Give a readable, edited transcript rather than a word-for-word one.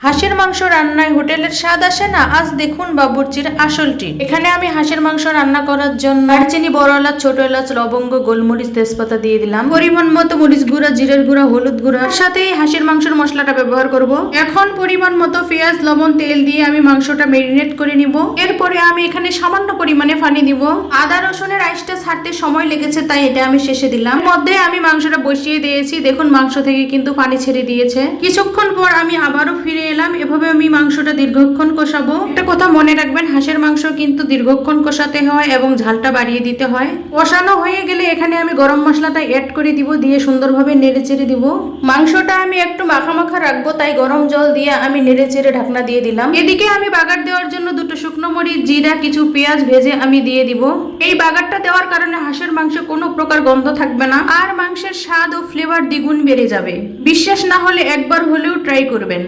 হাঁসের মাংস রান্নায় হোটেলের স্বাদ আসে না। আজ দেখুন বাবুর্চির আসল ট্রিক। এখানে আমি হাঁসের মাংস রান্না করার জন্য দারচিনি, বড় এলাচ, ছোট এলাচ, লবঙ্গ, গোলমরিচ, তেজপাতা দিয়ে দিলাম। পরিমাণ মতো মরিচ গুঁড়া, জিরের গুঁড়া, হলুদ গুঁড়া, সাথে হাঁসের মাংসের মশলাটা ব্যবহার করব। এখন পরিমাণ মতো পেঁয়াজ, লবণ, তেল দিয়ে আমি মাংসটা ম্যারিনেট করে নিব। এরপরে আমি এখানে সামান্য পরিমাণে পানি দিব। আদা রসুনের আইসটা ছাড়তে সময় লেগেছে, তাই এটা আমি শেষে দিলাম। মধ্যে আমি মাংসটা বসিয়ে দিয়েছি। দেখুন মাংস থেকে কিন্তু পানি ছেড়ে দিয়েছে। কিছুক্ষণ পর আমি আবারও ফিরে এলাম। এভাবে আমি মাংসটা দীর্ঘক্ষণ কষাবো। একটা কথা মনে রাখবেন, হাঁসের মাংস কিন্তু দীর্ঘক্ষণ কষাতে হয় এবং ঝালটা বাড়িয়ে দিতে হয়। কষানো হয়ে গেলে এখানে আমি গরম মশলাটা অ্যাড করে দিব, দিয়ে সুন্দরভাবে নেড়ে চেড়ে দিব। মাংসটা আমি একটু মাখা মাখা রাখবো, তাই গরম জল দিয়ে আমি নেড়ে চেড়ে ঢাকনা দিয়ে দিলাম। এদিকে আমি বাগার দেওয়ার জন্য দুটো শুকনো মরিচ, জিরা, কিছু পেঁয়াজ ভেজে আমি দিয়ে দিব। এই বাগারটা দেওয়ার কারণে হাঁসের মাংসে কোনো প্রকার গন্ধ থাকবে না, আর মাংসের স্বাদ ও ফ্লেভার দ্বিগুণ বেড়ে যাবে। বিশ্বাস না হলে একবার হলেও ট্রাই করবেন।